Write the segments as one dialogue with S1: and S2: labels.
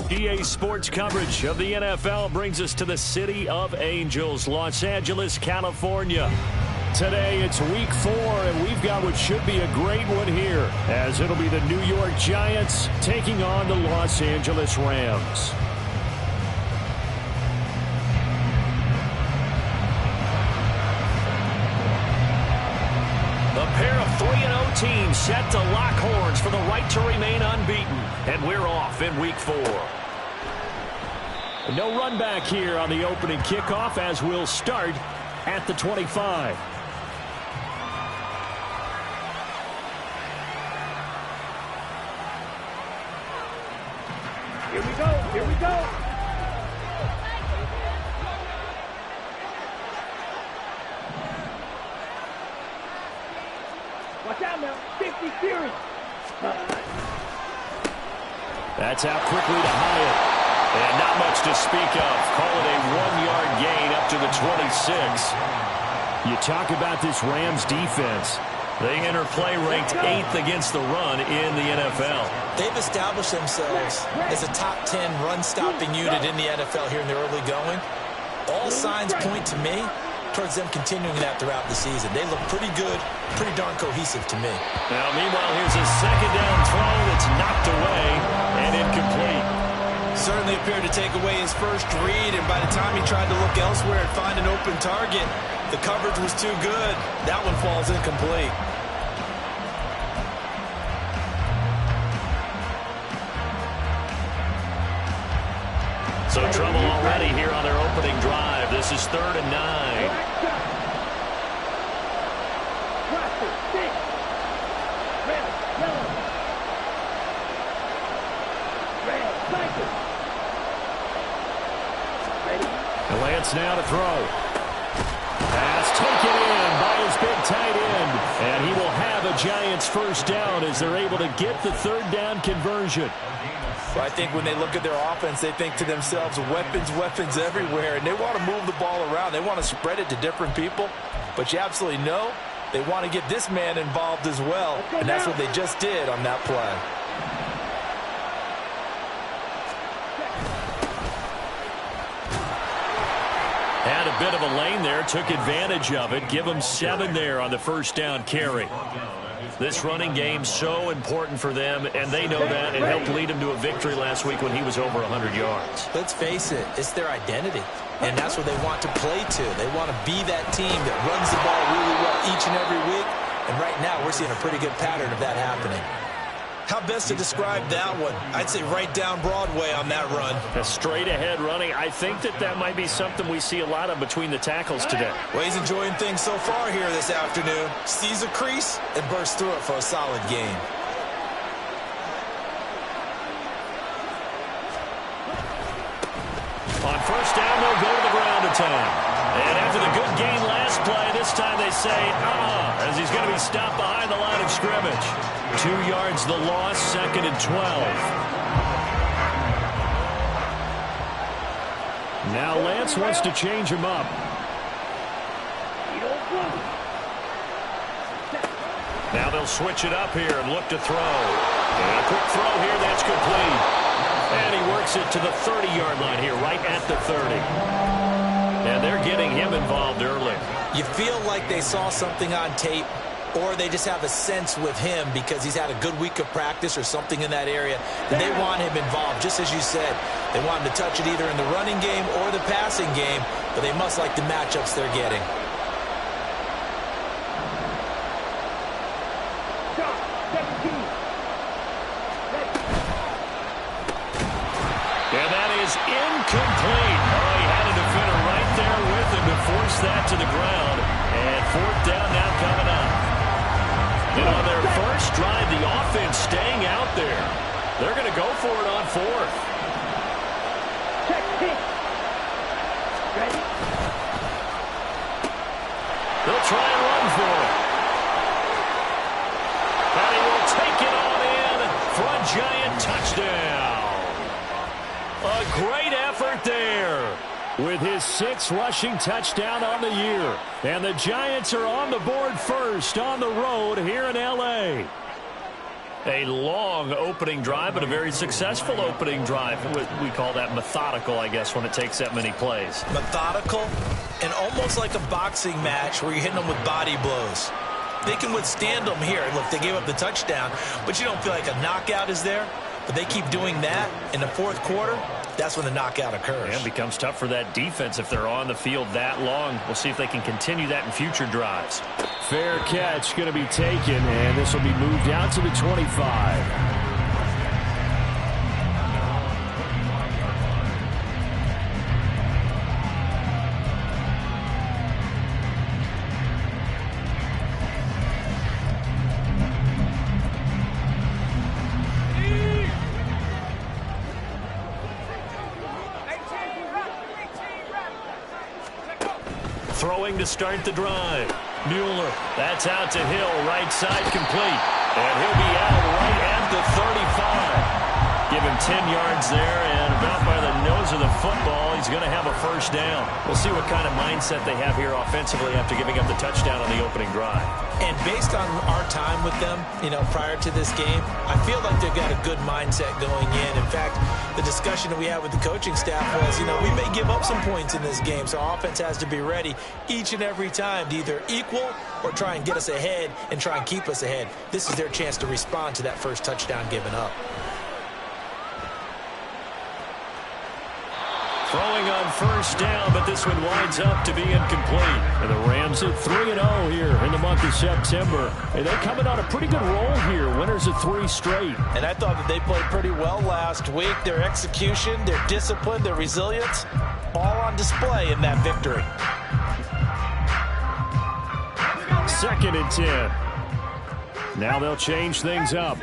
S1: EA Sports coverage of the NFL brings us to the City of Angels, Los Angeles, California. Today it's week 4, and we've got what should be a great one here, as it'll be the New York Giants taking on the Los Angeles Rams. A pair of 3-0 teams set to lock horns for the right to remain unbeaten, and we're off in week 4. No run back here on the opening kickoff, as we'll start at the 25.
S2: Here we go, here we go. Watch out now, 50 series.
S1: That's out quickly to Hyatt. And not much to speak of. Call it a 1-yard gain up to the 26. You talk about this Rams defense. They enter play ranked 8th against the run in the NFL.
S3: They've established themselves as a top 10 run-stopping unit in the NFL here in the early going. All signs point to me towards them continuing that throughout the season. They look pretty good, pretty darn cohesive to me.
S1: Now, meanwhile, here's a second down throw that's knocked away and incomplete.
S4: Certainly appeared to take away his first read, and by the time he tried to look elsewhere and find an open target, the coverage was too good. That one falls incomplete.
S1: So trouble already here on their opening drive. This is 3rd and 9. Lance now to throw. Pass taken in by his big tight end. And he will have a Giants first down as they're able to get the 3rd down conversion.
S4: Well, I think when they look at their offense, they think to themselves, weapons, weapons everywhere. And they want to move the ball around. They want to spread it to different people. But you absolutely know they want to get this man involved as well. And that's what they just did on that play.
S1: Had a bit of a lane there, took advantage of it. Give him 7 there on the first down carry. This running game so important for them, and they know that. It helped lead him to a victory last week when he was over 100 yards.
S3: Let's face it, it's their identity, and that's what they want to play to. They want to be that team that runs the ball really well each and every week, and right now we're seeing a pretty good pattern of that happening.
S4: How best to describe that one? I'd say right down Broadway on that run.
S1: A straight-ahead running. I think that might be something we see a lot of between the tackles today.
S4: Well, he's enjoying things so far here this afternoon. Sees a crease and bursts through it for a solid gain.
S1: On first down, they'll go to the ground attack. And after the good gain last play, this time they say, as he's going to be stopped behind the line of scrimmage. 2 yards the loss, 2nd and 12. Now Lance wants to change him up. Now they'll switch it up here and look to throw. And a quick throw here, that's complete. And he works it to the 30-yard line here, right at the 30. And they're getting him involved early.
S3: You feel like they saw something on tape, or they just have a sense with him because he's had a good week of practice or something in that area, and they want him involved, just as you said. They want him to touch it either in the running game or the passing game, but they must like the matchups they're getting.
S1: And that is incomplete. Oh, he had a defender right there with him to force that to the ground. And 4th down now coming up. And on their first drive, the offense staying out there. They're going to go for it on 4th. They'll try and run for it. And he will take it on in for a Giant touchdown. A great effort there with his 6th rushing touchdown on the year. And the Giants are on the board first on the road here in L.A. A long opening drive, but a very successful opening drive. We call that methodical, I guess, when it takes that many plays.
S3: Methodical and almost like a boxing match where you're hitting them with body blows. They can withstand them here. Look, they gave up the touchdown, but you don't feel like a knockout is there. But they keep doing that in the fourth quarter. That's when the knockout occurs.
S1: And it becomes tough for that defense if they're on the field that long. We'll see if they can continue that in future drives. Fair catch going to be taken, and this will be moved out to the 25. Throwing to start the drive. Mueller, that's out to Hill, right side complete. And he'll be out right at the 35. Give him 10 yards there, and about by the nose of the football, he's going to have a first down. We'll see what kind of mindset they have here offensively after giving up the touchdown on the opening drive.
S3: And based on our time with them, prior to this game, I feel like they've got a good mindset going in. In fact, the discussion that we had with the coaching staff was, we may give up some points in this game, so our offense has to be ready each and every time to either equal or try and get us ahead and try and keep us ahead. This is their chance to respond to that first touchdown given up.
S1: Throwing on first down, but this one winds up to be incomplete. And the Rams at 3-0 here in the month of September. And they're coming on a pretty good roll here. Winners of 3 straight.
S4: And I thought that they played pretty well last week. Their execution, their discipline, their resilience, all on display in that victory.
S1: 2nd and 10. Now they'll change things up.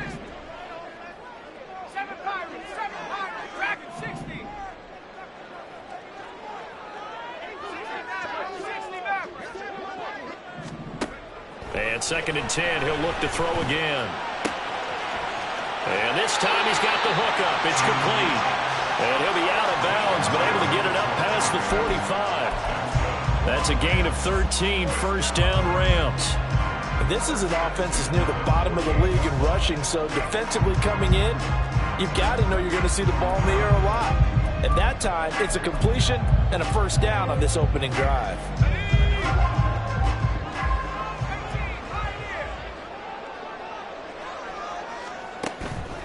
S1: And 2nd and 10, he'll look to throw again. And this time he's got the hook up. It's complete. And he'll be out of bounds, but able to get it up past the 45. That's a gain of 13, first down Rams.
S4: This is an offense that's near the bottom of the league in rushing, so defensively coming in, you've got to know you're going to see the ball in the air a lot. At that time, it's a completion and a first down on this opening drive.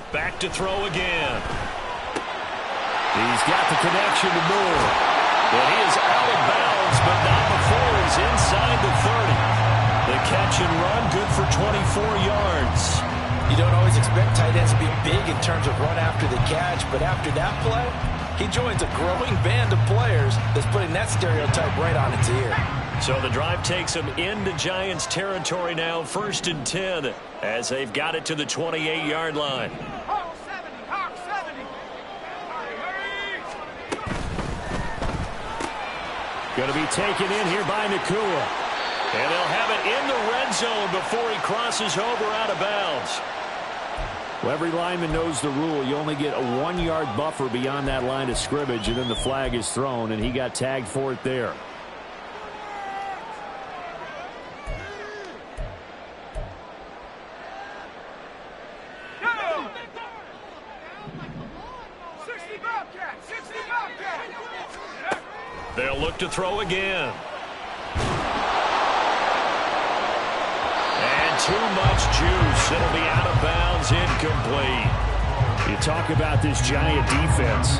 S1: Back to throw again. He's got the connection to Moore. And he is out of bounds, but not before he's inside the 30. The catch and run, good for 24 yards.
S3: You don't always expect tight ends to be big in terms of run after the catch, but after that play, he joins a growing band of players that's putting that stereotype right on its ear.
S1: So the drive takes them into Giants territory now, 1st and 10, as they've got it to the 28-yard line. Going to be taken in here by Nakua. And they'll have it in the red zone before he crosses over out of bounds. Well, every lineman knows the rule. You only get a 1-yard buffer beyond that line of scrimmage, and then the flag is thrown, and he got tagged for it there. They'll look to throw again. And too much juice. It'll be out of bounds, incomplete. You talk about this Giant defense.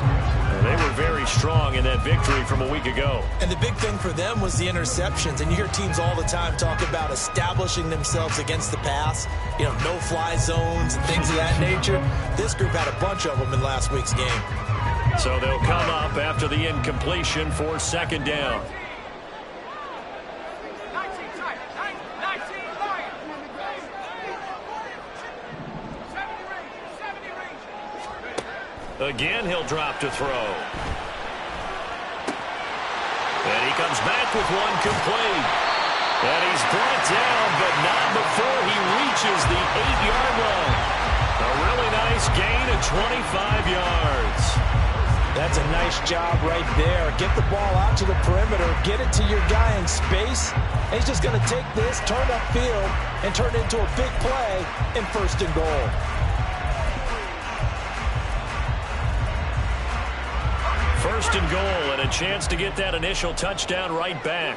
S1: They were very strong in that victory from a week ago.
S3: And the big thing for them was the interceptions. And you hear teams all the time talk about establishing themselves against the pass. No-fly zones and things of that nature. This group had a bunch of them in last week's game.
S1: So they'll come up after the incompletion for 2nd down. Again, he'll drop to throw. And he comes back with one complete. And he's brought down, but not before he reaches the 8-yard line. A really nice gain of 25 yards.
S3: That's a nice job right there. Get the ball out to the perimeter. Get it to your guy in space. And he's just going to take this, turn upfield, and turn it into a big play in 1st and goal.
S1: first and goal and a chance to get that initial touchdown right back.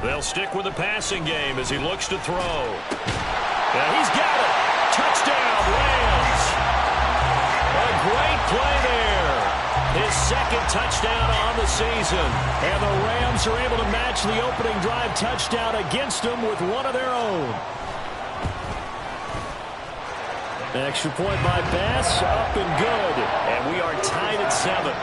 S1: They'll stick with the passing game as he looks to throw. Yeah, he's got it. Touchdown, Rams. A great play there. His second touchdown on the season. And the Rams are able to match the opening drive touchdown against them with one of their own. An extra point by Bass, up and good. And we are tied at 7.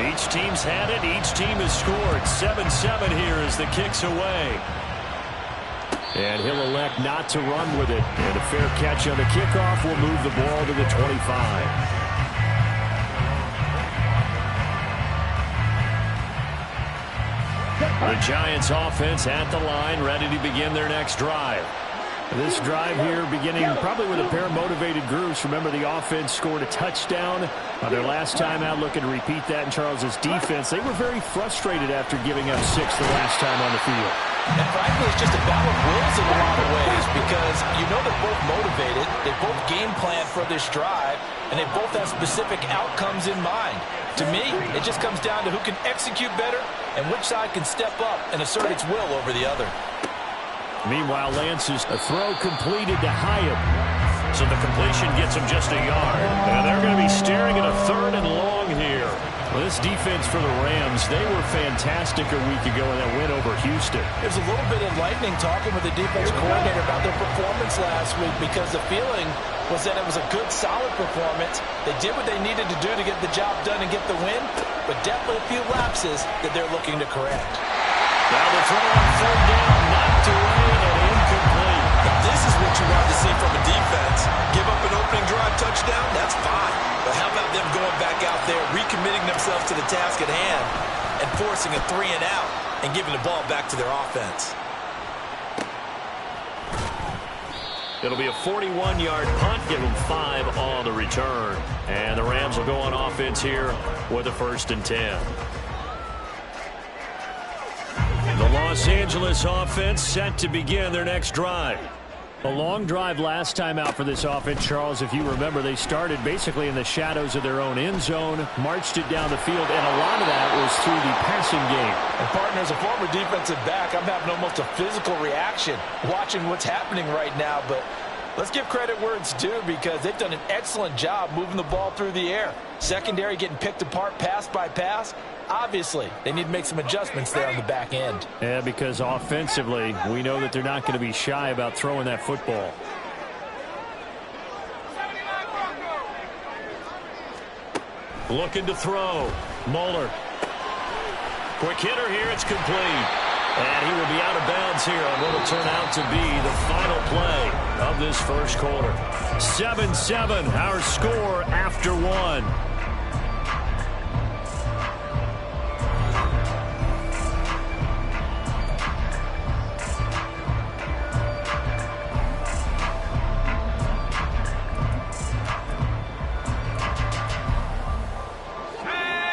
S1: Each team's had it. Each team has scored. 7-7 here as the kick's away. And he'll elect not to run with it. And a fair catch on the kickoff will move the ball to the 25. The Giants offense at the line, ready to begin their next drive. This drive here beginning probably with a pair of motivated groups. Remember, the offense scored a touchdown on their last time out. Looking to repeat that in Charles's defense. They were very frustrated after giving up 6 the last time on the field.
S3: And frankly, it's just a battle of wills in a lot of ways because you know they're both motivated. They both game plan for this drive, and they both have specific outcomes in mind. To me, it just comes down to who can execute better and which side can step up and assert its will over the other.
S1: Meanwhile, Lance's a throw completed to Hyatt. So the completion gets him just a yard. And they're going to be staring at a 3rd and long here. Well, this defense for the Rams, they were fantastic a week ago in that win over Houston.
S3: It was a little bit enlightening talking with the defense coordinator about their performance last week because the feeling was that it was a good, solid performance. They did what they needed to do to get the job done and get the win, but definitely a few lapses that they're looking to correct.
S1: Now the throw on 3rd down, knocked away and incomplete.
S3: This is what you want to see from a defense. Give up an opening drive touchdown, that's fine. But how about them going back out there, recommitting themselves to the task at hand, and forcing a 3 and out, and giving the ball back to their offense.
S1: It'll be a 41-yard punt, give them 5 on the return. And the Rams will go on offense here with a 1st and 10. The Los Angeles offense set to begin their next drive. A long drive last time out for this offense, Charles. If you remember, they started basically in the shadows of their own end zone, marched it down the field, and a lot of that was through the passing game.
S3: And partner, as a former defensive back, I'm having almost a physical reaction watching what's happening right now. But let's give credit where it's due because they've done an excellent job moving the ball through the air. Secondary getting picked apart pass by pass. Obviously, they need to make some adjustments there on the back end.
S1: Yeah, because offensively, we know that they're not going to be shy about throwing that football. Looking to throw. Moeller. Quick hitter here. It's complete. And he will be out of bounds here on what will turn out to be the final play of this first quarter. 7-7, our score after 1.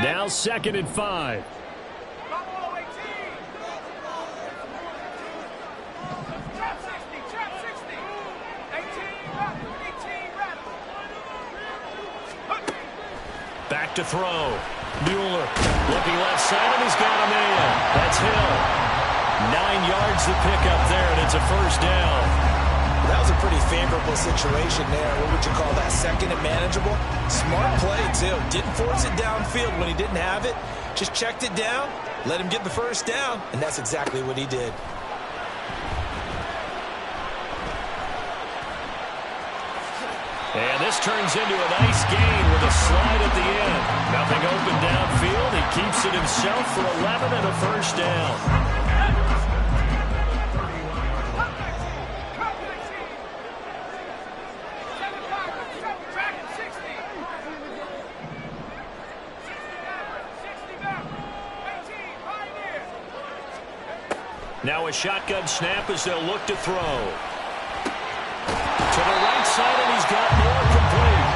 S1: Now 2nd and 5. Back to throw. Mueller looking left side, and he's got a man. That's Hill. 9 yards to pick up there, and it's a 1st down.
S3: That was a pretty favorable situation there. What would you call that? 2nd and manageable? Smart play, too. Didn't force it downfield when he didn't have it. Just checked it down, let him get the 1st down, and that's exactly what he did.
S1: And this turns into a nice gain with a slide at the end. Nothing open downfield. He keeps it himself for 11 and a 1st down. Now a shotgun snap as they'll look to throw. To the right side, and he's got more complete.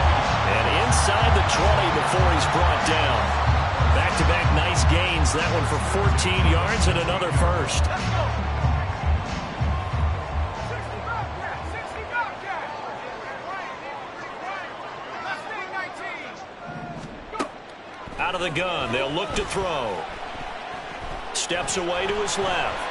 S1: And inside the 20 before he's brought down. Back-to-back nice gains. That one for 14 yards and another 1st. out of the gun. They'll look to throw. Steps away to his left.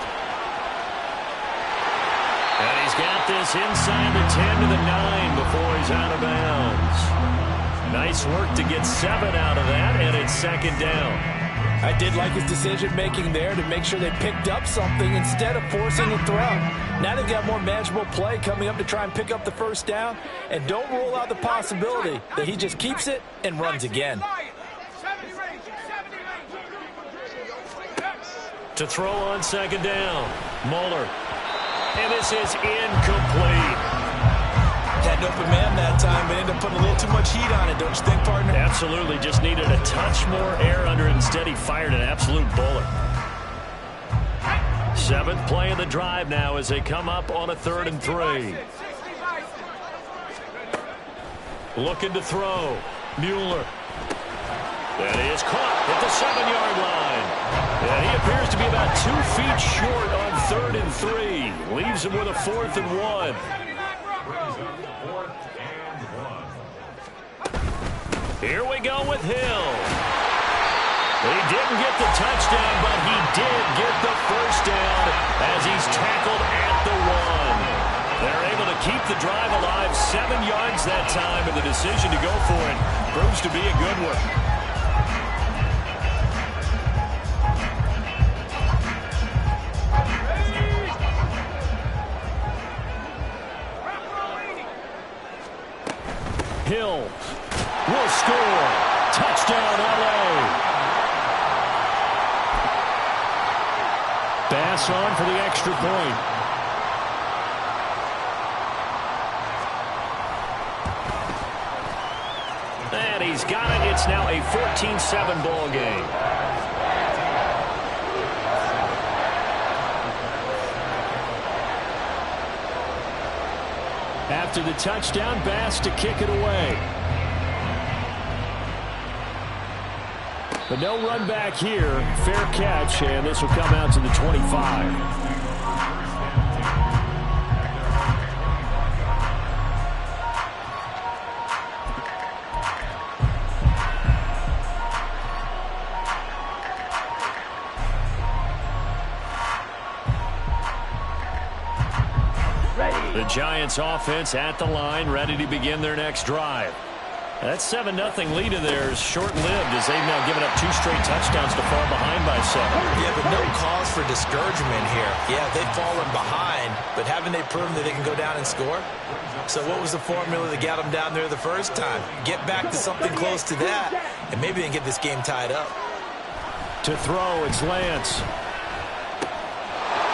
S1: And he's got this inside the 10 to the 9 before he's out of bounds. Nice work to get 7 out of that, and it's second down.
S4: I did like his decision-making there to make sure they picked up something instead of forcing a throw. Now they've got more manageable play coming up to try and pick up the first down, and don't rule out the possibility that he just keeps it and runs again.
S1: To throw on second down, Muller. And this is incomplete.
S3: Had an open man that time, but ended up putting a little too much heat on it, don't you think, partner?
S1: Absolutely, just needed a touch more air under it. Instead, he fired an absolute bullet. 7th play of the drive now as they come up on a 3rd and 3. Looking to throw. Mueller. That is caught at the 7-yard line. And he appears to be about 2 feet short on 3rd and 3. Leaves him with a 4th and 1. Here we go with Hill. He didn't get the touchdown, but he did get the first down as he's tackled at the 1. They're able to keep the drive alive, 7 yards that time, and the decision to go for it proves to be a good one. Hill will score. Touchdown, L.A. Bass on for the extra point. And he's got it. It's now a 14-7 ball game. After the touchdown, Bass to kick it away. But no run back here. Fair catch, and this will come out to the 25. The Giants offense at the line, ready to begin their next drive. That 7-0 lead of theirs short-lived as they've now given up 2 straight touchdowns to fall behind by 7.
S3: Yeah, but no cause for discouragement here. Yeah, they've fallen behind, but haven't they proven that they can go down and score? So what was the formula that got them down there the first time? Get back to something close to that, and maybe they can get this game tied up.
S1: To throw, it's Lance.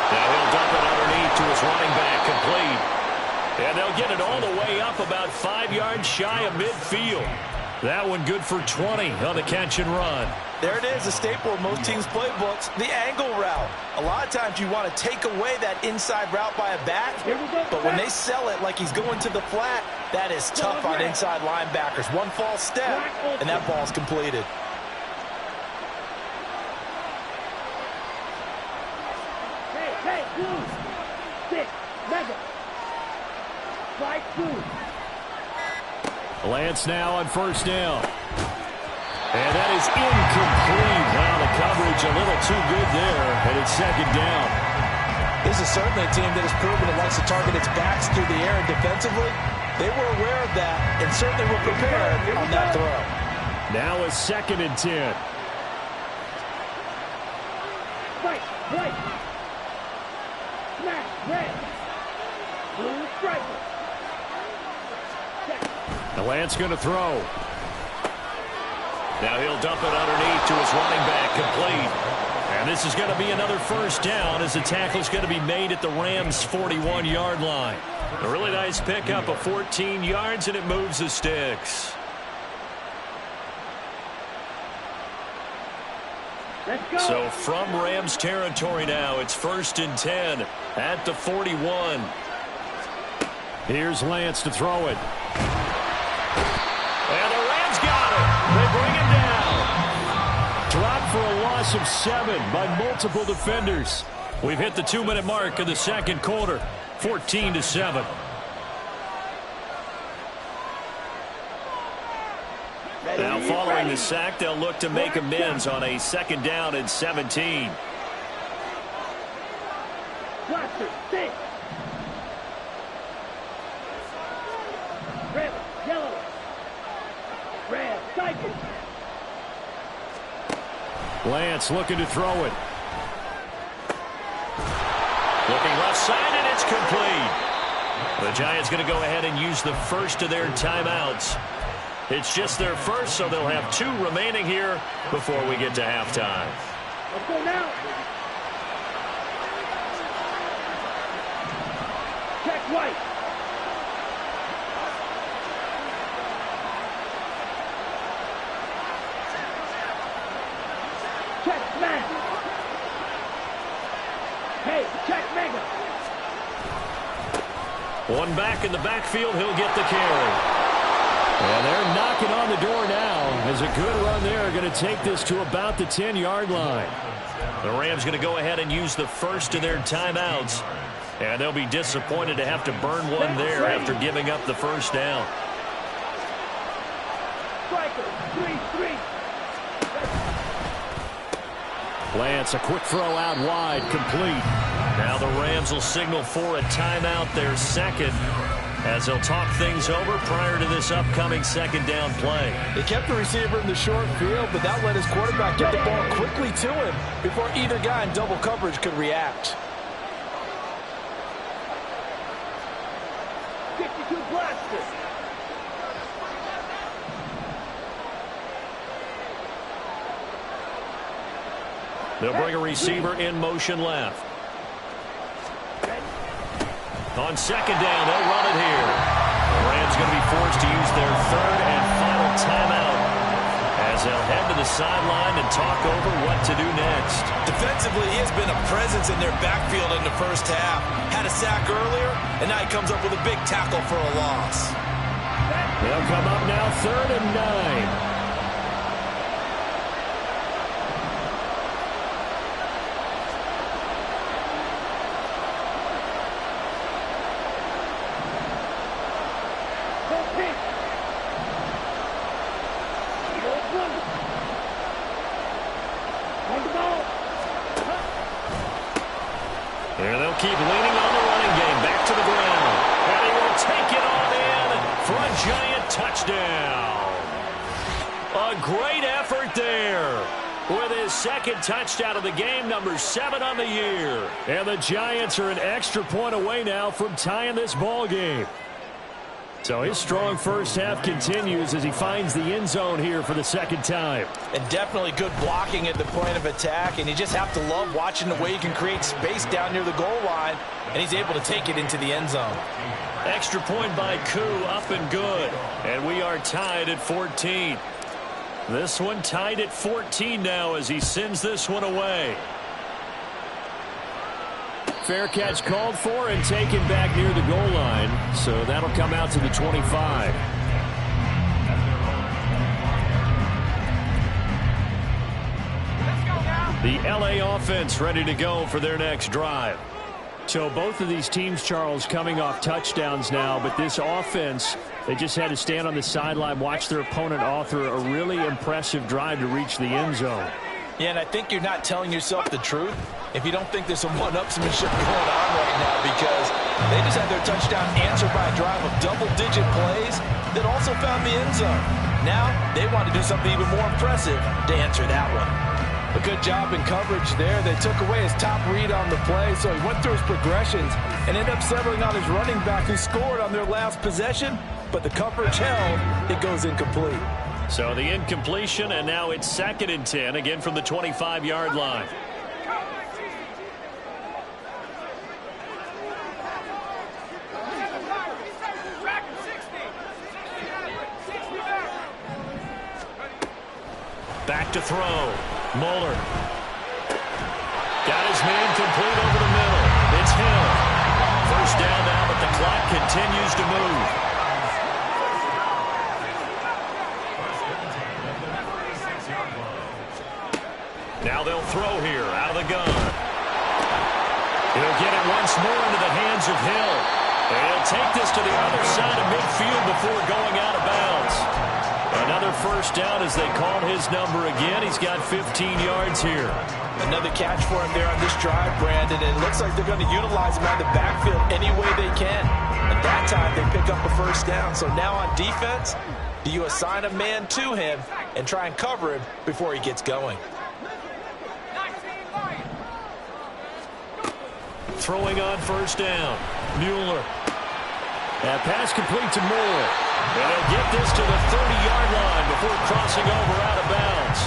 S1: Now he'll dump it underneath to his running back, complete. And they'll get it all the way up about 5 yards shy of midfield. That one good for 20 on the catch and run.
S4: There it is, a staple of most teams' playbooks, the angle route. A lot of times you want to take away that inside route by a back, but when they sell it like he's going to the flat, that is tough on inside linebackers. One false step, and that ball's completed.
S2: Hey, 2, 6, 7. Strike 2.
S1: Lance now on first down. And that is incomplete. Wow, the coverage a little too good there, and it's second down.
S4: This is certainly a team that has proven it likes to target its backs through the air, and defensively, they were aware of that and certainly were prepared on that throw.
S1: Now a 2nd and 10.
S2: Fight, right. Smash, red. Blue striker.
S1: The Lance going to throw. Now he'll dump it underneath to his running back, complete. And this is going to be another first down as the tackle is going to be made at the Rams' 41-yard line. A really nice pickup of 14 yards, and it moves the sticks.
S2: Let's go.
S1: So from Rams territory now, it's 1st and 10 at the 41. Here's Lance to throw it. And the Rams got it. They bring him down. Dropped for a loss of 7 by multiple defenders. We've hit the 2-minute mark of the second quarter. 14-7. Now following the sack, they'll look to make amends on a 2nd down and 17.
S2: Blaster, stick. Red, yellow. Red, cycle.
S1: Lance looking to throw it. Looking left side, and it's complete. The Giants going to go ahead and use the first of their timeouts. It's just their first, so they'll have 2 remaining here before we get to halftime.
S2: Let's go now. Check right. Check smash. Hey, check mega.
S1: One back in the backfield, he'll get the carry. And they're knocking on the door now as a good run there going to take this to about the 10-yard line. The Rams going to go ahead and use the first of their timeouts. And they'll be disappointed to have to burn one there after giving up the first down.
S2: Striker, 3-3.
S1: Lance, a quick throw out wide, complete. Now the Rams will signal for a timeout, their second, as they'll talk things over prior to this upcoming 2nd down play.
S4: They kept the receiver in the short field, but that let his quarterback get the ball quickly to him before either guy in double coverage could react.
S2: 52 blaster.
S1: They'll bring a receiver in motion left. On 2nd down, they'll run it here. The Rams going to be forced to use their 3rd and final timeout as they'll head to the sideline and talk over what to do next.
S3: Defensively, he has been a presence in their backfield in the first half. Had a sack earlier, and now he comes up with a big tackle for a loss.
S1: They'll come up now 3rd and 9.
S3: Here they'll keep leaning on the running game. Back to the ground. And he will take it on in for a Giant touchdown.
S1: A great effort there with his 2nd touchdown of the game, number 7 on the year. And the Giants are an extra point away now from tying this ball game. So his strong first half continues as he finds the end zone here for the 2nd time.
S3: And definitely good blocking at the point of attack. And you just have to love watching the way he can create space down near the goal line. And he's able to take it into the end zone.
S1: Extra point by Koo, up and good. And we are tied at 14. This one tied at 14 now as he sends this one away. Fair catch called for and taken back near the goal line. So that'll come out to the 25. The LA offense ready to go for their next drive. So both of these teams, Charles, coming off touchdowns now, but this offense, they just had to stand on the sideline, watch their opponent author a really impressive drive to reach the end zone.
S3: Yeah, and I think you're not telling yourself the truth if you don't think there's some one-upsmanship going on right now, because they just had their touchdown answered by a drive of double-digit plays that also found the end zone. Now they want to do something even more impressive to answer that one. A good job in coverage there. They took away his top read on the play, so he went through his progressions and ended up settling on his running back who scored on their last possession, but the coverage held. It goes incomplete.
S1: So the incompletion, and now it's 2nd and 10, again from the 25-yard line. Back to throw. Moeller. Got his man complete over the middle. It's Hill. First down now, but the clock continues to move. Now they'll throw here out of the gun. He'll get it once more into the hands of Hill. And he'll take this to the other side of midfield before going out of bounds. And Another first down as they call his number again. He's got 15 yards here.
S4: Another catch for him there on this drive, Brandon. And it looks like they're going to utilize him on the backfield any way they can. At that time, they pick up a first down. So now on defense, do you assign a man to him and try and cover him before he gets going?
S1: Throwing on first down. Mueller. That pass complete to Moore. And they'll get this to the 30-yard line before crossing over out of bounds.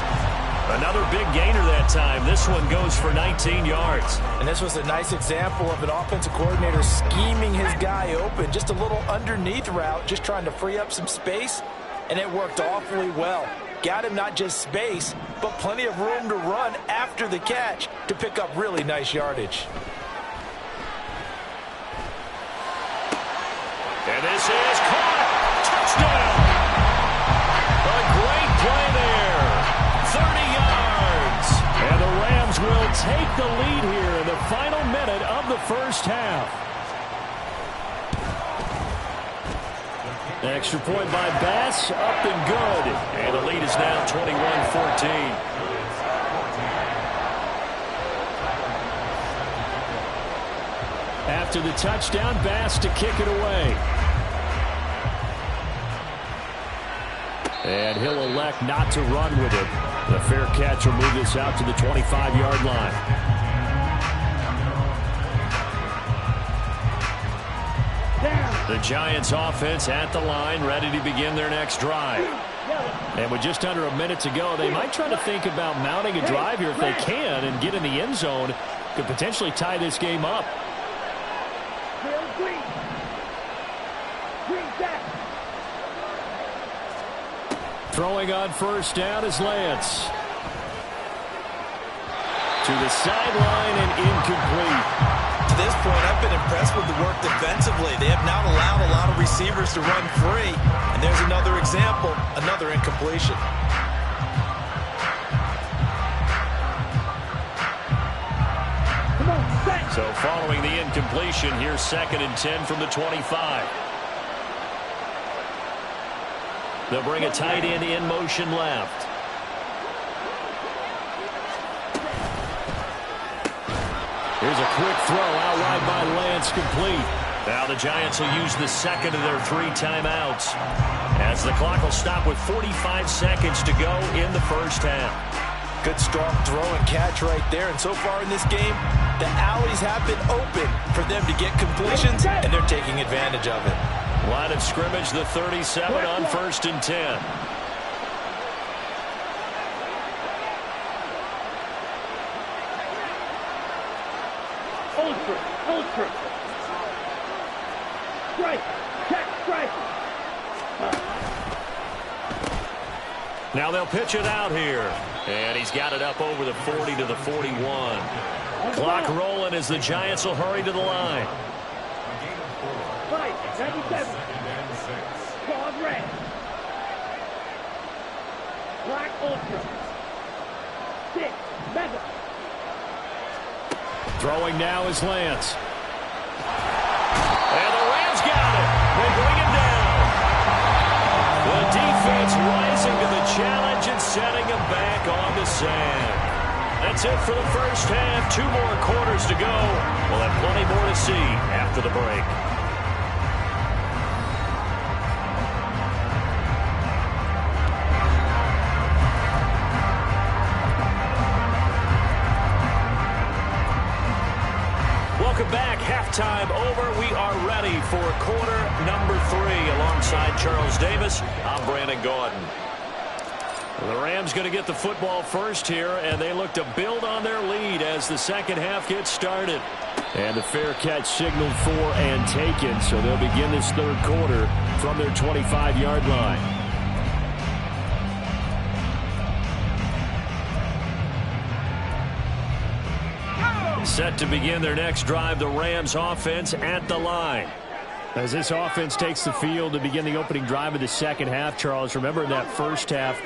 S1: Another big gainer that time. This one goes for 19 yards.
S4: And this was a nice example of an offensive coordinator scheming his guy open. Just a little underneath route, just trying to free up some space. And it worked awfully well. Got him not just space, but plenty of room to run after the catch to pick up really nice yardage.
S1: And this is caught. Touchdown. A great play there. 30 yards. And the Rams will take the lead here in the final minute of the first half. Extra point by Bass. Up and good. And the lead is now 21-14. After the touchdown, Bass to kick it away. And he'll elect not to run with it. The fair catch will move this out to the 25-yard line. The Giants offense at the line, ready to begin their next drive. And with just under a minute to go, they might try to think about mounting a drive here if they can and get in the end zone. Could potentially tie this game up. Throwing on first down is Lance. To the sideline and incomplete.
S4: To this point, I've been impressed with the work defensively. They have not allowed a lot of receivers to run free. And there's another example, another incompletion.
S1: So following the incompletion, here's 2nd and 10 from the 25. They'll bring a tight end in motion left. Here's a quick throw out wide by Lance, complete. Now the Giants will use the second of their 3 timeouts as the clock will stop with 45 seconds to go in the first half.
S4: Good strong throw and catch right there. And so far in this game, the alleys have been open for them to get completions, and they're taking advantage of it.
S1: Line of scrimmage, the 37 on 1st and 10.
S2: Ultra. Strike. Check strike.
S1: Now they'll pitch it out here. And he's got it up over the 40 to the 41. Clock rolling as the Giants will hurry to the line.
S2: 97. Claude red. Black ultra. 6. Mega.
S1: Throwing now is Lance. And the Rams got it. They bring him down. The defense rising to the challenge and setting him back on the sand. That's it for the first half. 2 more quarters to go. We'll have plenty more to see after the break. Welcome back. Halftime over. We are ready for quarter number 3. Alongside Charles Davis, I'm Brandon Gordon. The Rams going to get the football first here, and they look to build on their lead as the second half gets started. And the fair catch signaled for and taken, so they'll begin this third quarter from their 25-yard line. Set to begin their next drive, the Rams offense at the line. As this offense takes the field to begin the opening drive of the second half, Charles, remember that first half,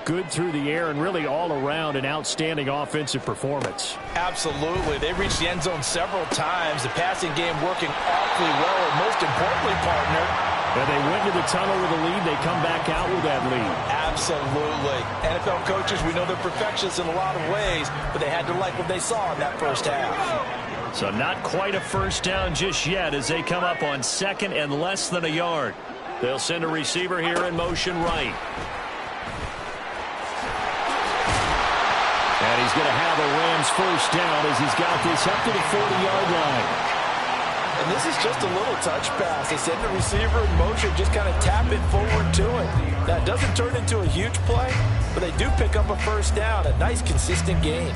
S1: good through the air and really all around an outstanding offensive performance.
S4: Absolutely. They reached the end zone several times. The passing game working awfully well. And most importantly, partner,
S1: And they went to the tunnel with a lead. They come back out with that lead.
S4: Absolutely. NFL coaches, we know they're perfectionists in a lot of ways, but they had to like what they saw in that first half.
S1: So not quite a first down just yet as they come up on second and less than a yard. They'll send a receiver here in motion right. And he's going to have a Rams first down as he's got this up to the 40-yard line.
S4: And this is just a little touch pass. They send the receiver in motion, just kind of tap it forward to him. That doesn't turn into a huge play, but they do pick up a first down. A nice, consistent gain.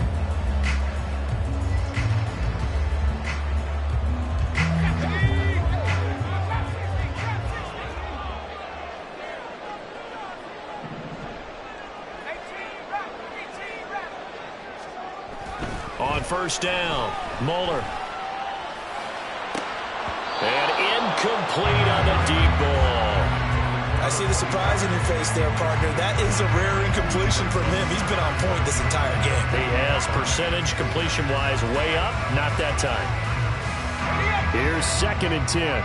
S1: On first down, Moeller. And incomplete on the deep ball.
S3: I see the surprise in your face there, partner. That is a rare incompletion from him. He's been on point this entire game.
S1: He has percentage completion-wise way up. Not that time. Here's 2nd and 10.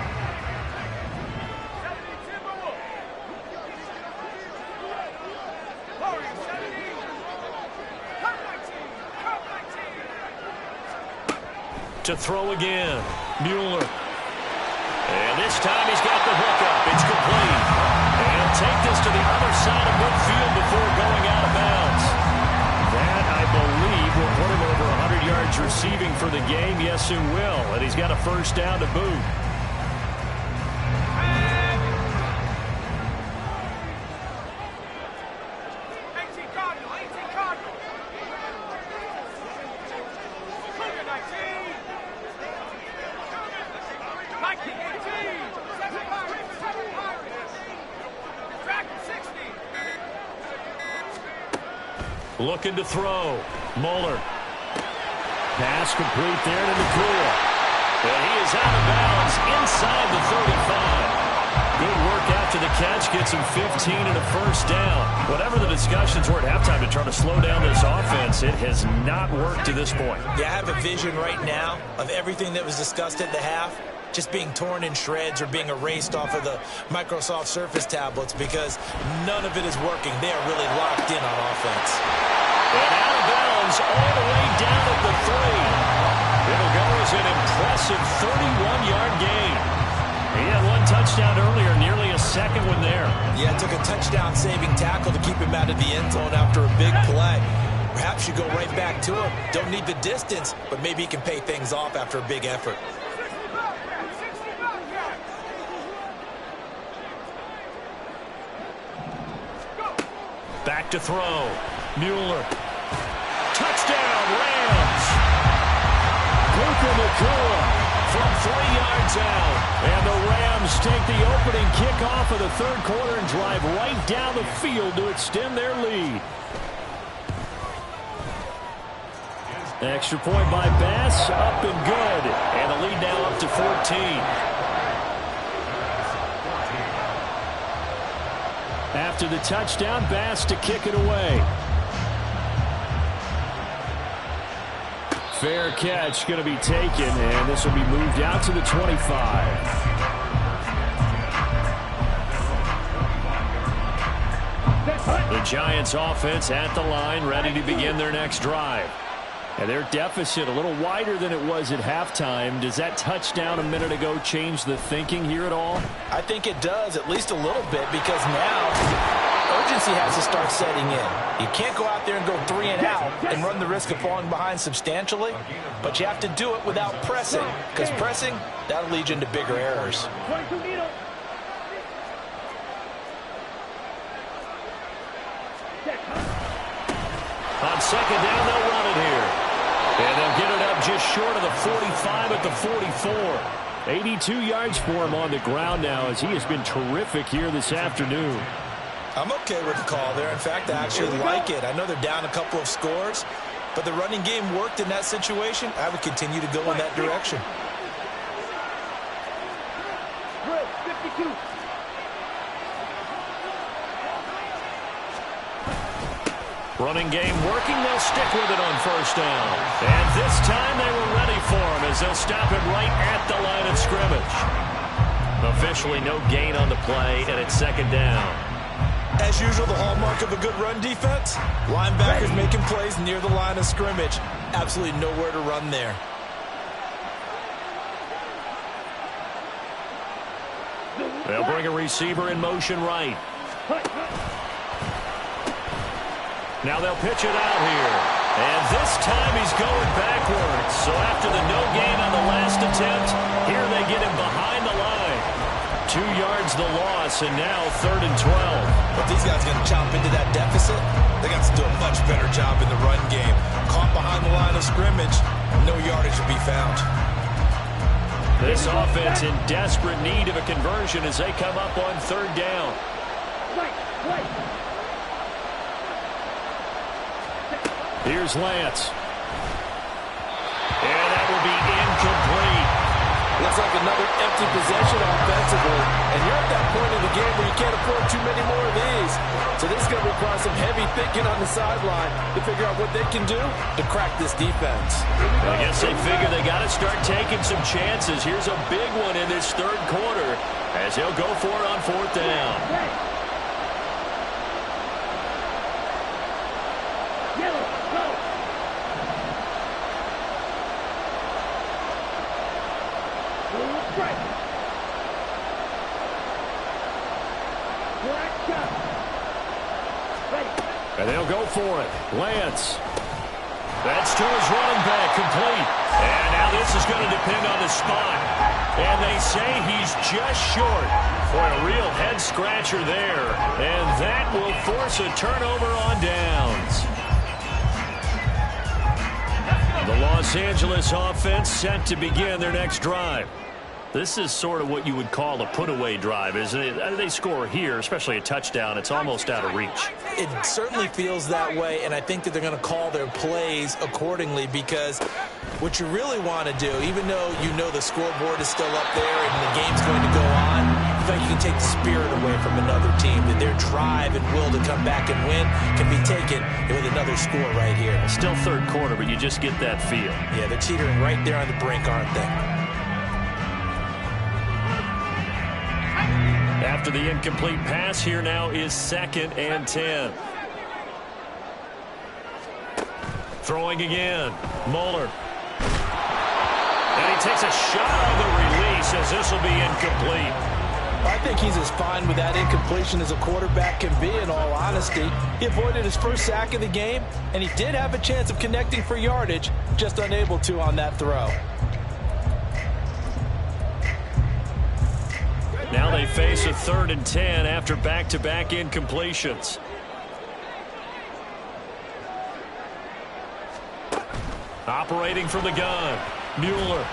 S1: To throw again, Mueller. And this time he's got the hook up. It's complete. And he'll take this to the other side of midfield before going out of bounds. That, I believe, will put him over 100 yards receiving for the game. Yes, it will. And he's got a first down to boot. Looking to throw. Moeller. Pass complete there to Nakua. And he is out of bounds inside the 35. Good work after the catch. Gets him 15 and a first down. Whatever the discussions were at halftime to try to slow down this offense, it has not worked to this point.
S3: Yeah, I have a vision right now of everything that was discussed at the half just being torn in shreds or being erased off of the Microsoft Surface tablets because none of it is working. They are really locked in on offense.
S1: And out of bounds all the way down at the 3. It'll go as an impressive 31-yard gain. He had one touchdown earlier, nearly a second one there.
S3: Yeah, it took a touchdown-saving tackle to keep him out of the end zone after a big play. Perhaps you go right back to him. Don't need the distance, but maybe he can pay things off after a big effort.
S1: Back to throw. Mueller. Touchdown, Rams. Nakua from 3 yards out. And the Rams take the opening kickoff of the third quarter and drive right down the field to extend their lead. Extra point by Bass, up and good. And the lead now up to 14. After the touchdown, Bass to kick it away. Fair catch going to be taken, and this will be moved out to the 25. The Giants offense at the line, ready to begin their next drive. And their deficit a little wider than it was at halftime. Does that touchdown a minute ago change the thinking here at all?
S4: I think it does, at least a little bit, because now urgency has to start setting in. You can't go out there and go 3 and out and run the risk of falling behind substantially, but you have to do it without pressing, because pressing, that'll lead you into bigger errors.
S1: On second down, they'll run it here. And they'll get it up just short of the 45 at the 44. 82 yards for him on the ground now as he has been terrific here this afternoon.
S3: I'm okay with the call there. In fact, I actually like it. I know they're down a couple of scores, but the running game worked in that situation. I would continue to go in that direction.
S2: 52.
S1: Running game working. They'll stick with it on first down. And this time they were ready for him as they'll stop it right at the line of scrimmage. Officially no gain on the play, and it's second down.
S3: As usual, the hallmark of a good run defense, linebackers making plays near the line of scrimmage. Absolutely nowhere to run there.
S1: They'll bring a receiver in motion right. Now they'll pitch it out here. And this time he's going backwards. So after the no gain on the last attempt, here they get him behind the line. 2 yards the loss, and now 3rd and 12.
S3: But these guys are going to chop into that deficit. They got to do a much better job in the run game. Caught behind the line of scrimmage, no yardage to be found.
S1: This offense in desperate need of a conversion as they come up on 3rd down. Here's Lance. And that will be incomplete.
S4: Looks like another empty possession offensively. And you're at that point in the game where you can't afford too many more of these. So this is going to require some heavy thinking on the sideline to figure out what they can do to crack this defense.
S1: I guess they figure they got to start taking some chances. Here's a big one in this 3rd quarter as he'll go for it on 4th down. And they'll go for it. Lance. That's to his running back, complete. And now this is going to depend on the spot. And they say he's just short. For a real head-scratcher there. And that will force a turnover on downs. The Los Angeles offense set to begin their next drive. This is sort of what you would call a put-away drive, isn't it? They score here, especially a touchdown. It's almost out of reach.
S3: It certainly feels that way, and I think that they're going to call their plays accordingly because what you really want to do, even though you know the scoreboard is still up there and the game's going to go on, I think you can take the spirit away from another team, that their drive and will to come back and win can be taken with another score right here.
S1: Still 3rd quarter, but you just get that feel.
S3: Yeah, they're teetering right there on the brink, aren't they?
S1: After the incomplete pass, here now is 2nd and 10. Throwing again. Moeller. And he takes a shot on the release as this will be incomplete.
S4: I think he's as fine with that incompletion as a quarterback can be, in all honesty. He avoided his first sack of the game, and he did have a chance of connecting for yardage, just unable to on that throw.
S1: Now they face a 3rd and 10 after back-to-back incompletions. Operating from the gun, Mueller.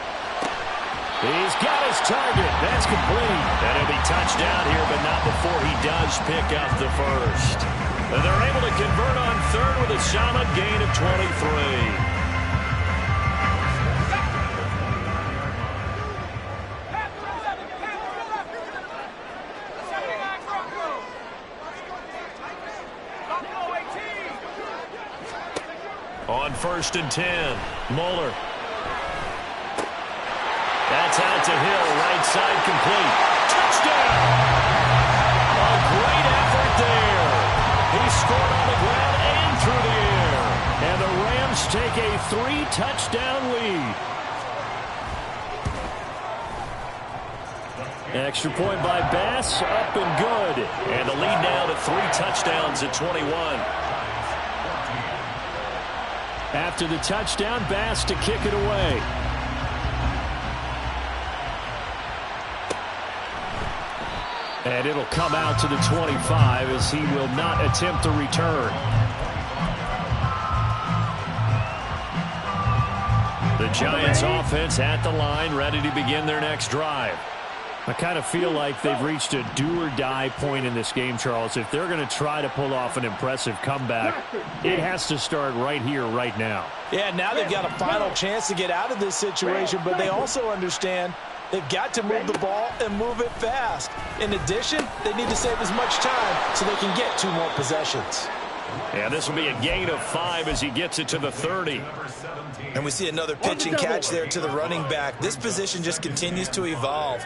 S1: He's got his target. That's complete. And he'll be touched down here, but not before he does pick up the first. And they're able to convert on 3rd with a solid gain of 23. On 1st and 10, Moeller. That's out to Hill, right side complete. Touchdown! A great effort there. He scored on the ground and through the air. And the Rams take a 3-touchdown lead. Extra point by Bass, up and good. And the lead now to 3 touchdowns at 21. After the touchdown, Bass to kick it away. And it'll come out to the 25 as he will not attempt a return. The Giants offense at the line, ready to begin their next drive. I kind of feel like they've reached a do-or-die point in this game, Charles. If they're going to try to pull off an impressive comeback, it has to start right here, right now.
S4: Yeah, now they've got a final chance to get out of this situation, but they also understand they've got to move the ball and move it fast. In addition, they need to save as much time so they can get 2 more possessions.
S1: And this will be a gain of 5 as he gets it to the 30.
S3: And we see another pitch and catch there to the running back. This position just continues to evolve.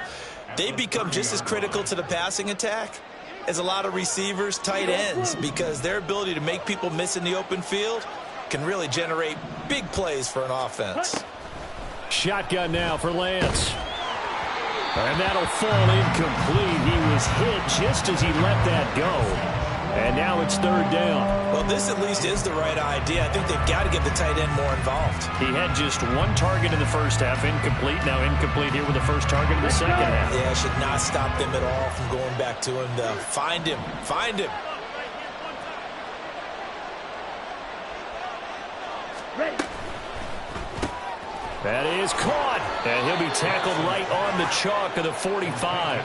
S3: They become just as critical to the passing attack as a lot of receivers, tight ends, because their ability to make people miss in the open field can really generate big plays for an offense.
S1: Shotgun now for Lance. And that'll fall incomplete. He was hit just as he let that go. And now it's third down.
S3: Well, this at least is the right idea. I think they've got to get the tight end more involved.
S1: He had just one target in the first half, incomplete. Now incomplete here with the first target in the second half.
S3: Yeah, it should not stop them at all from going back to him, though. Find him. Find him.
S2: Ready.
S1: That is caught. And he'll be tackled right on the chalk of the 45.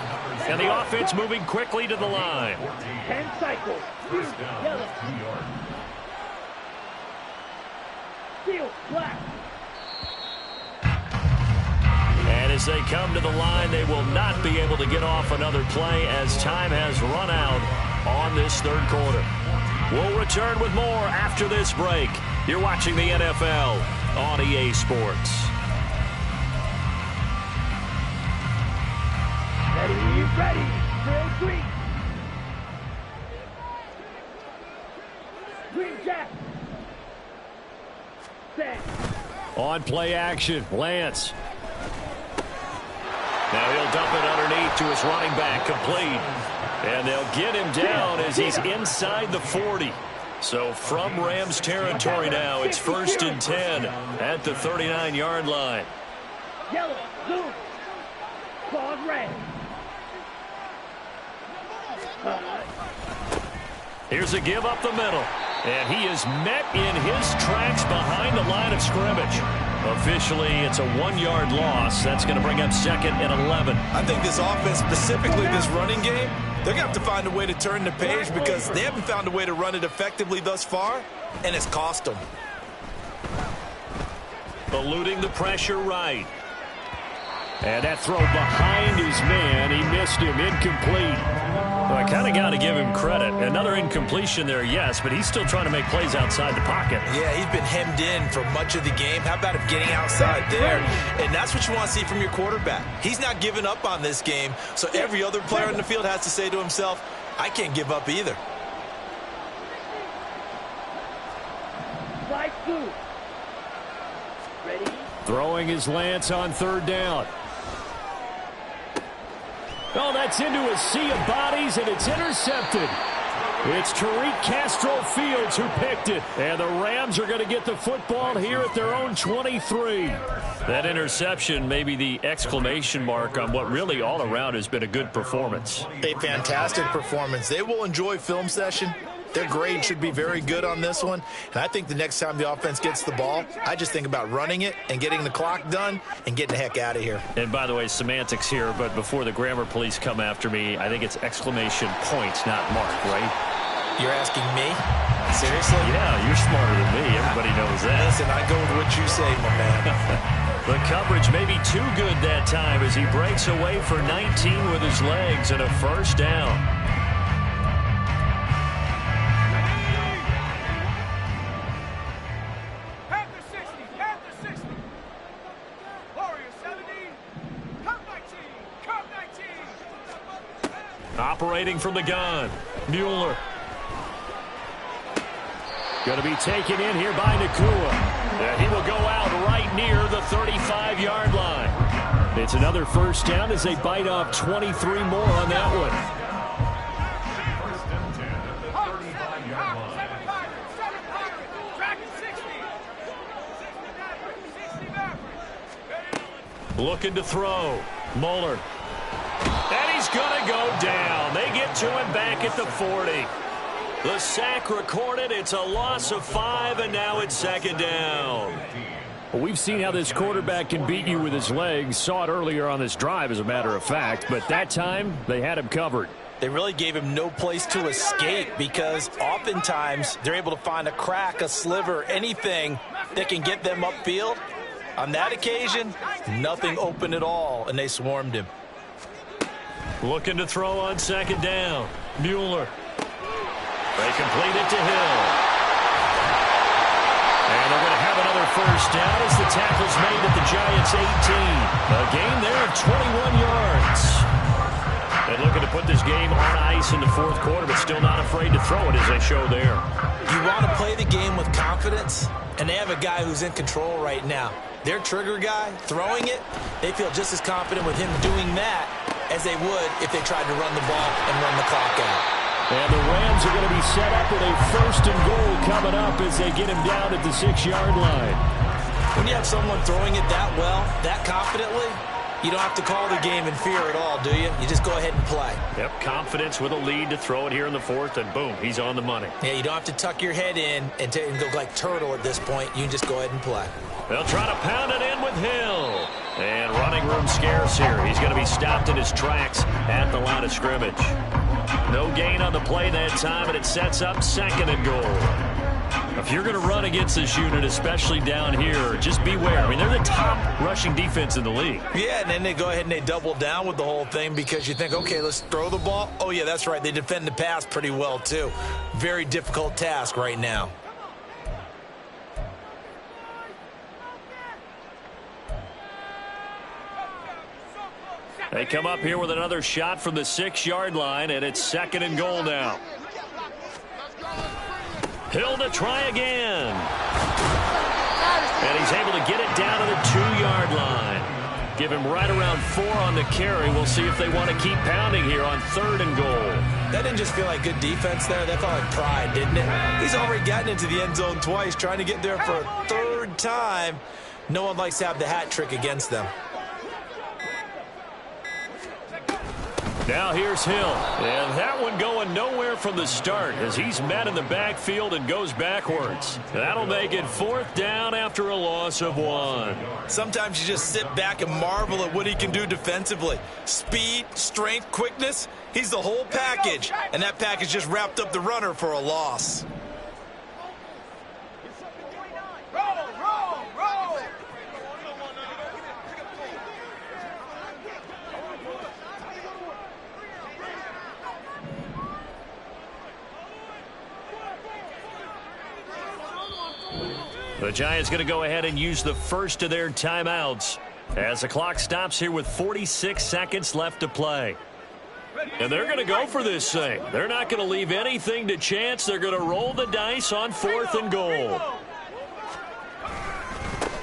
S1: And the offense moving quickly to the line.
S2: 10 cycles. Yellow. Field, black.
S1: And as they come to the line, they will not be able to get off another play as time has run out on this third quarter. We'll return with more after this break. You're watching the NFL on EA Sports.
S2: Ready. Drill green. Green jack. Set.
S1: On play action, Lance. Now he'll dump it underneath to his running back, complete. And they'll get him down as he's inside the 40. So from Rams territory now, it's 1st and 10 at the 39-yard line.
S2: Yellow, blue. Claws red.
S1: Here's a give up the middle. And he is met in his tracks behind the line of scrimmage. Officially, it's a 1-yard loss. That's going to bring up 2nd and 11.
S3: I think this offense, specifically this running game, they're going to have to find a way to turn the page because they haven't found a way to run it effectively thus far, and it's cost them.
S1: Eluding the pressure right. And that throw behind his man. He missed him. Incomplete. Well, I kind of got to give him credit. Another incompletion there, yes, but he's still trying to make plays outside the pocket.
S3: Yeah, he's been hemmed in for much of the game. How about him getting outside there? And that's what you want to see from your quarterback. He's not giving up on this game, so every other player in the field has to say to himself, I can't give up either.
S2: Slide two. Ready.
S1: Throwing his Lance on third down. Oh, that's into a sea of bodies, and it's intercepted. It's Tariq Castro Fields who picked it. And the Rams are going to get the football here at their own 23. That interception may be the exclamation mark on what really all around has been a good performance.
S3: A fantastic performance. They will enjoy film session. Their grade should be very good on this one. And I think the next time the offense gets the ball, I just think about running it and getting the clock done and getting the heck out of here.
S1: And by the way, semantics here, but before the grammar police come after me, I think it's exclamation points, not mark, right?
S3: You're asking me? Seriously?
S1: Yeah, you're smarter than me. Everybody knows that.
S3: Listen, I go with what you say, my man.
S1: The coverage may be too good that time as he breaks away for 19 with his legs and a first down. Operating from the gun, Mueller. Going to be taken in here by Nakua. And he will go out right near the 35-yard line. It's another first down as they bite off 23 more on that one. Looking to throw. Mueller. And he's going to go down. They get to him back at the 40. The sack recorded. It's a loss of 5, and now it's 2nd down. Well, we've seen how this quarterback can beat you with his legs. Saw it earlier on this drive, as a matter of fact. But that time, they had him covered.
S3: They really gave him no place to escape because oftentimes they're able to find a crack, a sliver, anything that can get them upfield. On that occasion, nothing open at all, and they swarmed him.
S1: Looking to throw on 2nd down. Mueller. They complete it to Hill. And they're going to have another first down as the tackle's made at the Giants' 18. A gain there of 21 yards. And looking to put this game on ice in the fourth quarter, but still not afraid to throw it as they show there.
S3: You want to play the game with confidence, and they have a guy who's in control right now. Their trigger guy, throwing it, they feel just as confident with him doing that as they would if they tried to run the ball and run the clock out.
S1: And the Rams are going to be set up with a first and goal coming up as they get him down at the 6-yard line.
S3: When you have someone throwing it that well, that confidently, you don't have to call the game in fear at all, do you? You just go ahead and play.
S1: Yep, confidence with a lead to throw it here in the fourth, and boom, he's on the money.
S3: Yeah, you don't have to tuck your head in and go like turtle at this point. You can just go ahead and play.
S1: They'll try to pound it in with Hill. And running room scarce here. He's going to be stopped in his tracks at the line of scrimmage. No gain on the play that time, and it sets up second and goal. If you're going to run against this unit, especially down here, just beware. I mean, they're the top rushing defense in the league.
S3: Yeah, and then they go ahead and they double down with the whole thing because you think, okay, let's throw the ball. Oh, yeah, that's right. They defend the pass pretty well, too. Very difficult task right now.
S1: They come up here with another shot from the 6-yard line, and it's second and goal now. Hill to try again. And he's able to get it down to the 2-yard line. Give him right around 4 on the carry. We'll see if they want to keep pounding here on third and goal.
S3: That didn't just feel like good defense there. That felt like pride, didn't it? He's already gotten into the end zone twice, trying to get there for a third time. No one likes to have the hat trick against them.
S1: Now here's Hill, and that one going nowhere from the start as he's met in the backfield and goes backwards. That'll make it fourth down after a loss of 1.
S3: Sometimes you just sit back and marvel at what he can do defensively. Speed, strength, quickness, he's the whole package, and that package just wrapped up the runner for a loss.
S1: The Giants going to go ahead and use the first of their timeouts as the clock stops here with 46 seconds left to play. And they're going to go for this thing. They're not going to leave anything to chance. They're going to roll the dice on fourth and goal.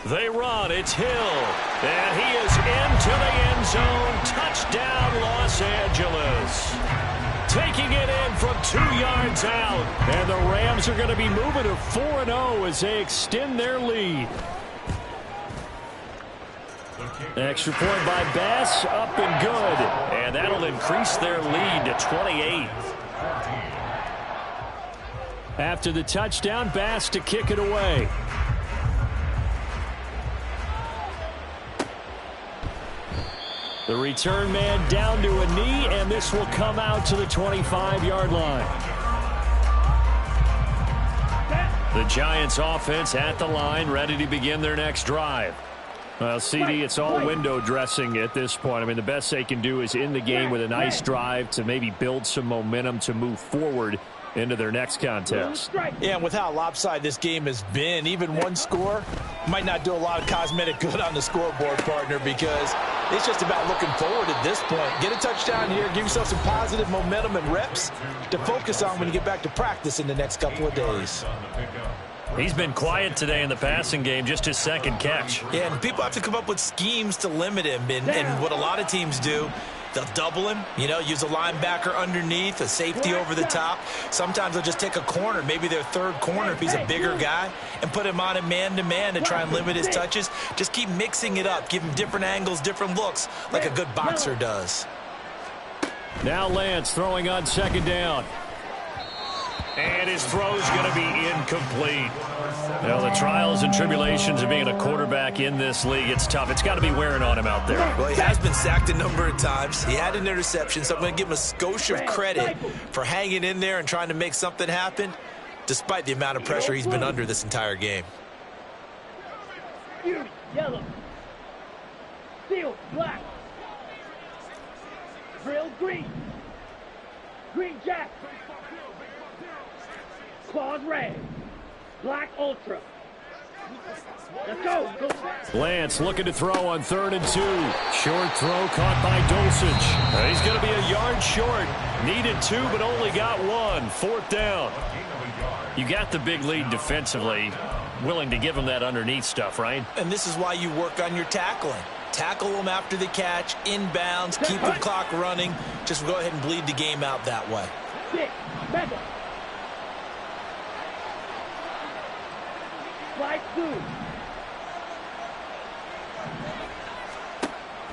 S1: They run. It's Hill. And he is into the end zone. Touchdown, Los Angeles. Taking it in from 2 yards out. And the Rams are going to be moving to 4-0 as they extend their lead. Extra point by Bass, up and good. And that'll increase their lead to 28. After the touchdown, Bass to kick it away. The return man down to a knee, and this will come out to the 25-yard line. The Giants offense at the line, ready to begin their next drive. Well, CD, it's all window dressing at this point. I mean, the best they can do is in the game with a nice drive to maybe build some momentum to move forward into their next contest.
S3: Yeah, and with how lopsided this game has been, even one score might not do a lot of cosmetic good on the scoreboard, partner, because it's just about looking forward at this point. Get a touchdown here, give yourself some positive momentum and reps to focus on when you get back to practice in the next couple of days.
S1: He's been quiet today in the passing game, just his second catch.
S3: Yeah, and people have to come up with schemes to limit him, and what a lot of teams do, they'll double him, use a linebacker underneath, a safety over the top. Sometimes they'll just take a corner, maybe their third corner if he's a bigger guy, and put him on a man-to-man to try and limit his touches. Just keep mixing it up, give him different angles, different looks, like a good boxer does.
S1: Now Lance throwing on second down. And his throw's going to be incomplete. Well, the trials and tribulations of being a quarterback in this league, it's tough. It's got to be wearing on him out there.
S3: Well, he has been sacked a number of times. He had an interception, so I'm going to give him a skosh of credit for hanging in there and trying to make something happen, despite the amount of pressure he's been under this entire game.
S2: Yellow. Steel, black. Drill, green. Green jack. Claws red. Black ultra. Let's go. Go.
S1: Lance looking to throw on 3rd and 2. Short throw caught by Dulcich. He's going to be a yard short. Needed 2, but only got 1. 4th down. You got the big lead defensively. Willing to give him that underneath stuff, right?
S3: And this is why you work on your tackling. Tackle them after the catch, inbounds, keep the clock running. Just go ahead and bleed the game out that way.
S2: 6. Back up. Slide 2.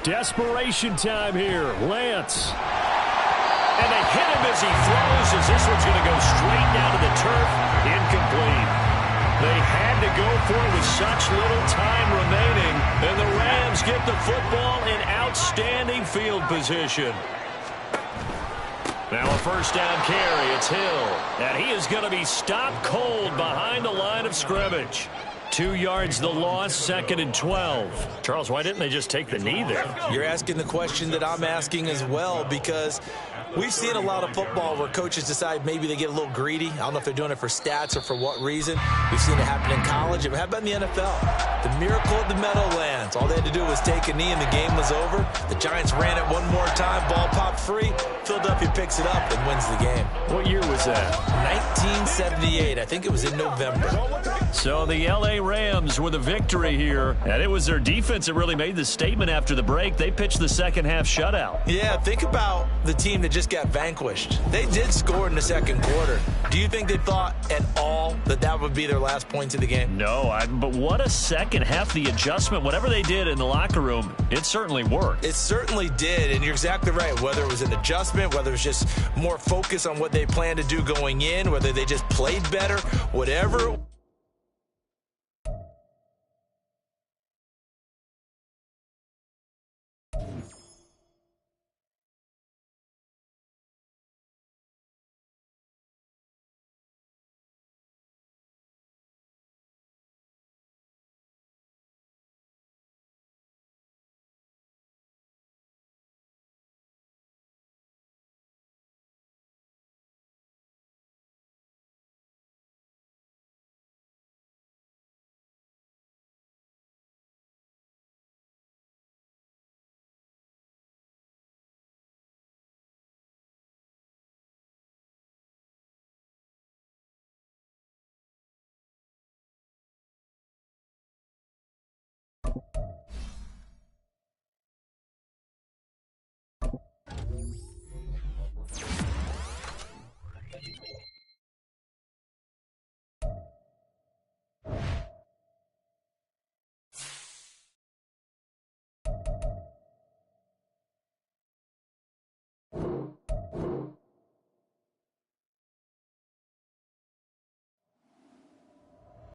S1: Desperation time here. Lance. And they hit him as he throws, as this one's going to go straight down to the turf. Incomplete. They had to go for it with such little time remaining. And the Rams get the football in outstanding field position. Now a 1st down carry. It's Hill. And he is going to be stopped cold behind the line of scrimmage. 2 yards the loss, 2nd and 12. Charles, why didn't they just take the knee there?
S3: You're asking the question that I'm asking as well, because we've seen a lot of football where coaches decide maybe they get a little greedy. I don't know if they're doing it for stats or for what reason. We've seen it happen in college. It happened in the NFL. The miracle of the Meadowlands. All they had to do was take a knee and the game was over. The Giants ran it one more time. Ball popped free. Philadelphia picks it up and wins the game.
S1: What year was that?
S3: 1978. I think it was in November.
S1: So the L.A. Rams with a victory here. And it was their defense that really made the statement after the break. They pitched the second half shutout.
S3: Yeah, think about the team that just got vanquished. They did score in the 2nd quarter. Do you think they thought at all that that would be their last points of the game?
S1: No, but what a second half. The adjustment, whatever they did in the locker room, it certainly worked.
S3: It certainly did, and you're exactly right. Whether it was an adjustment, whether it was just more focus on what they planned to do going in, whether they just played better, whatever.